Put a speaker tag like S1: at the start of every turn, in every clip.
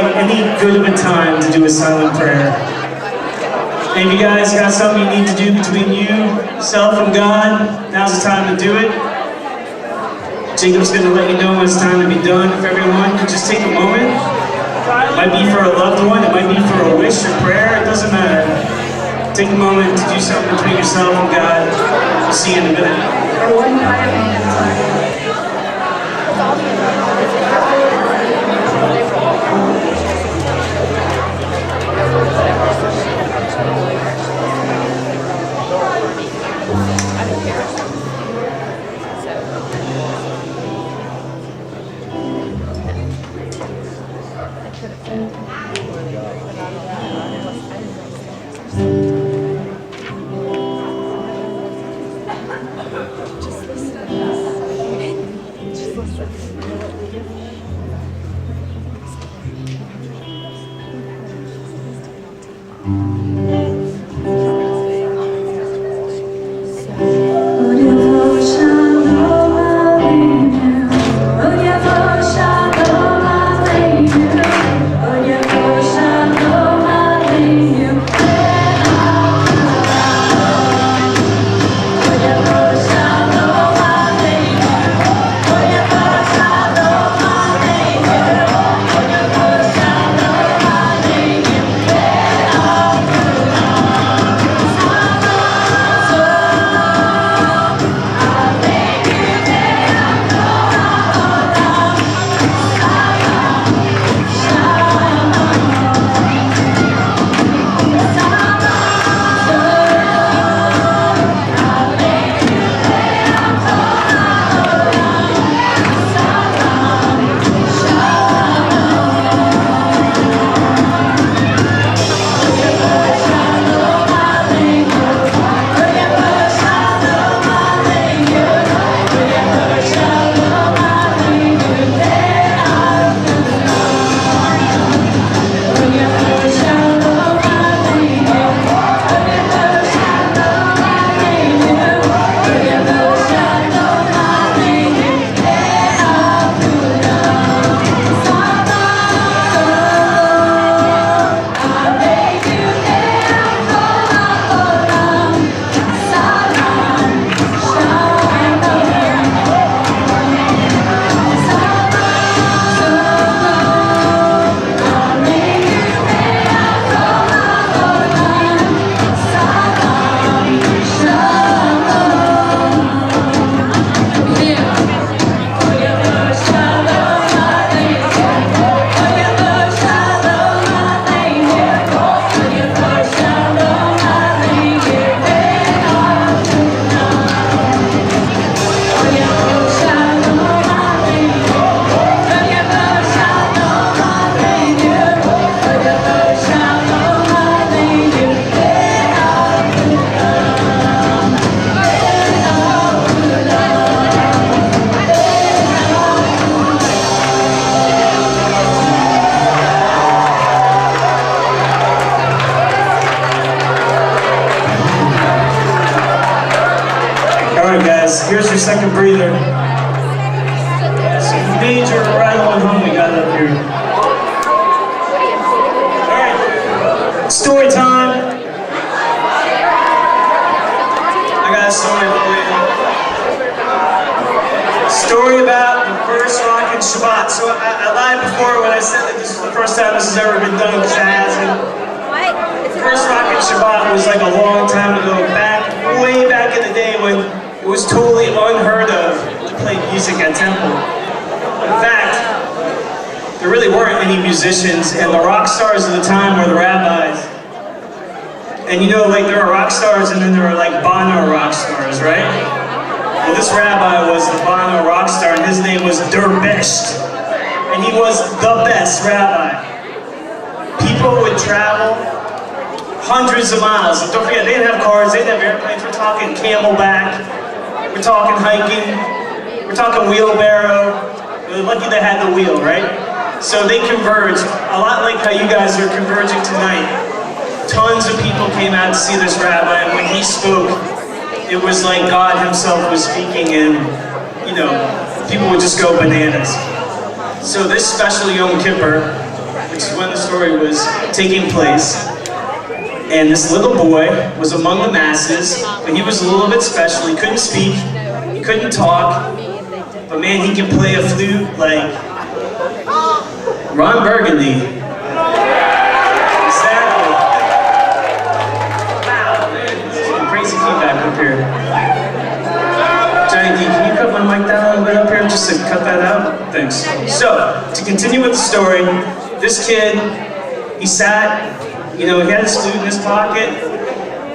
S1: like any good of a time to do a silent prayer. And if you guys got something you need to do between yourself and God, now's the time to do it. Jacob's going to let you know when it's time to be done. If everyone could just take a moment. It might be for a loved one, it might be for a wish or prayer, it doesn't matter. Take a moment to do something between yourself and God. We'll see you in a minute. Here's your second breather. Some major rattling home we got up here. Alright, story time. I got a story for you. Story about the first rockin' Shabbat. So I lied before when I said that this was the first time this has ever been done, because it hasn't. The first rockin' Shabbat was like a long time ago, way back in the day when it was totally unheard of to play music at temple. In fact, there really weren't any musicians, and the rock stars of the time were the rabbis. And you know, like there are rock stars and then there are like Bono rock stars, right? Well, this rabbi was the Bono rock star, and his name was Derbesh. And he was the best rabbi. People would travel hundreds of miles. And don't forget, they didn't have cars, they didn't have airplanes. We're talking camelback, we're talking hiking, we're talking wheelbarrow. They're lucky they had the wheel, right? So they converged, a lot like how you guys are converging tonight. Tons of people came out to see this rabbi, and when he spoke, it was like God himself was speaking, and you know, people would just go bananas. So this special Yom Kippur, which is when the story was taking place. And this little boy was among the masses, but he was a little bit special. He couldn't speak, he couldn't talk, but man, he could play a flute like Ron Burgundy. Exactly. Wow, man, this is some crazy feedback up here. Johnny D, can you cut my mic down a little bit up here just to cut that out? Thanks. So, to continue with the story, this kid, he sat, you know, he had his flute in his pocket,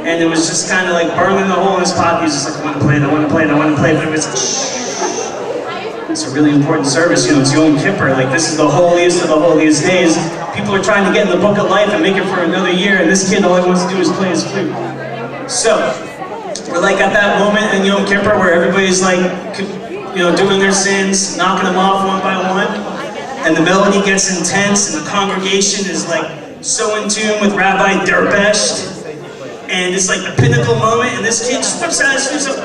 S1: and it was just kind of like burning the hole in his pocket. He was just like, I want to play it, I want to play it, I want to play it. But it was like, shh. It's a really important service, you know, it's Yom Kippur. Like, this is the holiest of the holiest days. People are trying to get in the book of life and make it for another year, and this kid, all he wants to do is play his flute. So, we're like at that moment in Yom Kippur where everybody's like, you know, doing their sins, knocking them off one by one, and the melody gets intense, and the congregation is like so in tune with Rabbi Derbesh, and it's like the pinnacle moment, and this kid just whips out his flute,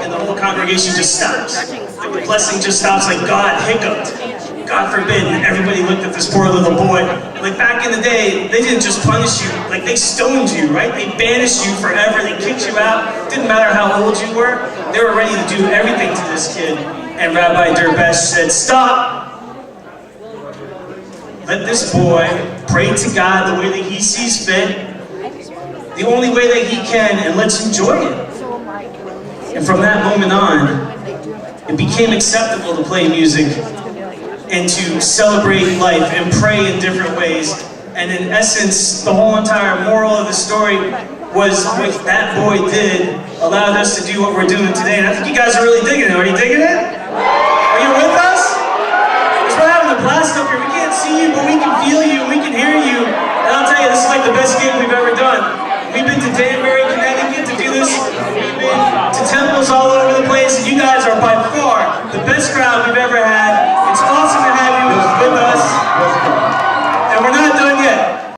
S1: and the whole congregation just stops. Like the blessing just stops, like God hiccuped. God forbid, and everybody looked at this poor little boy. Like back in the day, they didn't just punish you, like they stoned you, right? They banished you forever, they kicked you out. Didn't matter how old you were, they were ready to do everything to this kid. And Rabbi Derbesh said, stop! Let this boy pray to God the way that he sees fit, the only way that he can, and let's enjoy it. And from that moment on, it became acceptable to play music and to celebrate life and pray in different ways. And in essence, the whole entire moral of the story was what that boy did allowed us to do what we're doing today. And I think you guys are really digging it. Are you digging it? Are you with us? Because we're having a blast up here. We can't see you, but we